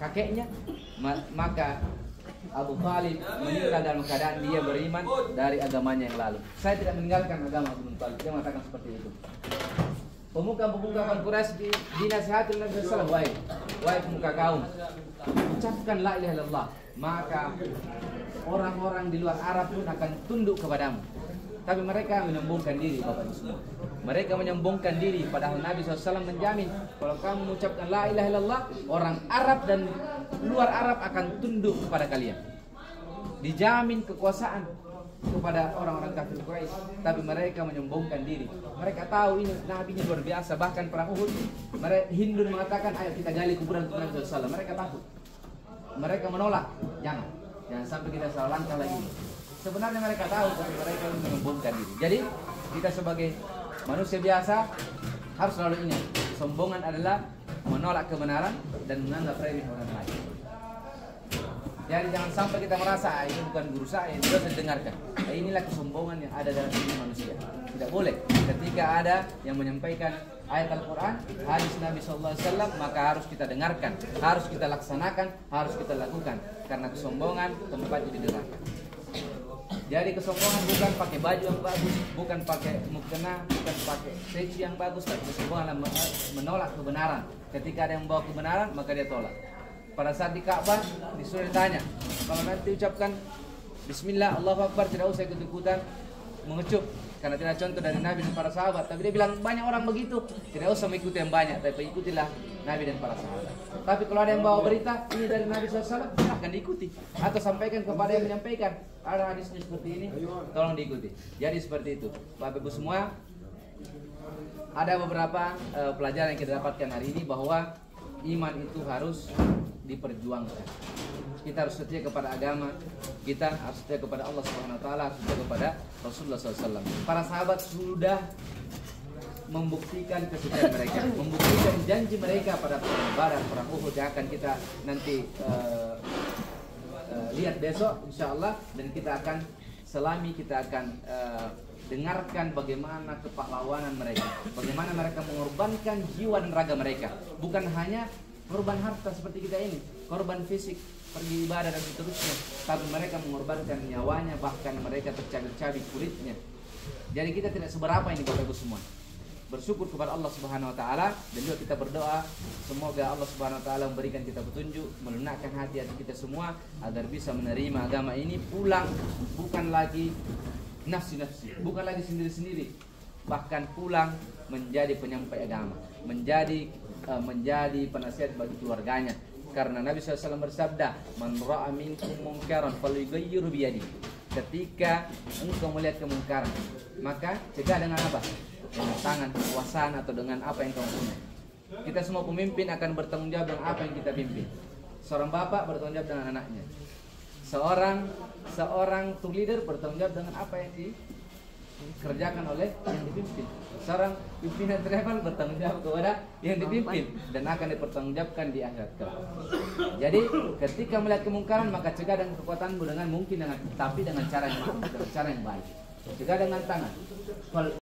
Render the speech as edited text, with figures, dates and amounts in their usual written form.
kakeknya, maka Abu Thalib meninggal dalam keadaan dia beriman dari agamanya yang lalu. Saya tidak meninggalkan agama Abu Thalib. Dia mengatakan seperti itu. Pemuka-pemuka Quraisy dinasihati oleh Nabi sallallahu alaihi wasallam, wahai pemuka kaum, ucapkan la ilaha illallah, maka orang-orang di luar Arab pun akan tunduk kepadamu. Tapi mereka menyombongkan diri, Bapak Ibu semua. Mereka menyombongkan diri, padahal Nabi SAW menjamin kalau kamu mengucapkan la ilaha illallah, orang Arab dan luar Arab akan tunduk kepada kalian. Dijamin kekuasaan kepada orang-orang kafir Quraisy, tapi mereka menyombongkan diri. Mereka tahu ini Nabi luar biasa. Bahkan perang Uhud, Hindun mengatakan, ayo kita gali kuburan Nabi SAW. Mereka takut, mereka menolak. Jangan sampai kita salah langkah lagi. Sebenarnya mereka tahu, tapi mereka menyombongkan diri. Jadi kita sebagai manusia biasa harus selalu ingat, kesombongan adalah menolak kebenaran dan menganggap remeh orang lain. Jadi jangan sampai kita merasa ini bukan guru saya, itu harus didengarkan. Inilah kesombongan yang ada dalam diri manusia. Tidak boleh. Ketika ada yang menyampaikan ayat Al-Quran, hadis Nabi SAW, maka harus kita dengarkan, harus kita laksanakan, harus kita lakukan. Karena kesombongan tempatnya didengarkan. Jadi kesombongan bukan pakai baju yang bagus, bukan pakai mukena, bukan pakai seksi yang bagus, tapi kesombongan menolak kebenaran. Ketika ada yang membawa kebenaran, maka dia tolak. Pada saat di Ka'bah disuruh ditanya, kalau nanti ucapkan Bismillah, Allahu Akbar, tidak usah ikut-ikutan mengecup, karena tidak contoh dari Nabi dan para sahabat. Tapi dia bilang banyak orang begitu, tidak usah mengikuti yang banyak, tapi ikutilah Nabi dan para sahabat. Tapi kalau ada yang bawa berita ini dari Nabi SAW, akan diikuti atau sampaikan kepada yang menyampaikan. Ada hadisnya seperti ini, tolong diikuti. Jadi seperti itu, Bapak Ibu semua. Ada beberapa pelajaran yang kita dapatkan hari ini, bahwa iman itu harus diperjuangkan. Kita harus setia kepada agama, kita harus setia kepada Allah Subhanahu wa taala, harus setia kepada Rasulullah SAW. Para sahabat sudah membuktikan kesetiaan mereka, membuktikan janji mereka pada perang Badar, perang Uhud yang akan kita nanti lihat besok insyaallah, dan kita akan selami, kita akan dengarkan bagaimana kepahlawanan mereka, bagaimana mereka mengorbankan jiwa dan raga mereka, bukan hanya korban harta seperti kita ini, korban fisik, pergi ibadah dan seterusnya, tapi mereka mengorbankan nyawanya, bahkan mereka tercabik-cabik kulitnya. Jadi kita tidak seberapa ini Bapak Ibu semua. Bersyukur kepada Allah Subhanahu wa taala, dan juga kita berdoa semoga Allah Subhanahu wa taala memberikan kita petunjuk, melunakkan hati-hati kita semua agar bisa menerima agama ini, pulang bukan lagi nafsi-nafsi, bukan lagi sendiri-sendiri, bahkan pulang menjadi penyampai agama, menjadi penasihat bagi keluarganya. Karena Nabi SAW bersabda, man ra'a minkum munkaran falyughayyirhu biyadihi. Ketika engkau melihat kemungkaran, maka cegah dengan apa? Dengan tangan, kekuasaan, atau dengan apa yang kamu punya. Kita semua pemimpin akan bertanggung jawab dengan apa yang kita pimpin. Seorang bapak bertanggung jawab dengan anaknya. Seorang tour leader bertanggung jawab dengan apa yang dikerjakan oleh yang dipimpin. Seorang pimpinan travel bertanggung jawab kepada yang dipimpin, dan akan dipertanggungjawabkan di akhirat kelak. Jadi ketika melihat kemungkaran, maka cegah dengan kekuatanmu, dengan mungkin tapi dengan cara yang baik. Cegah dengan tangan.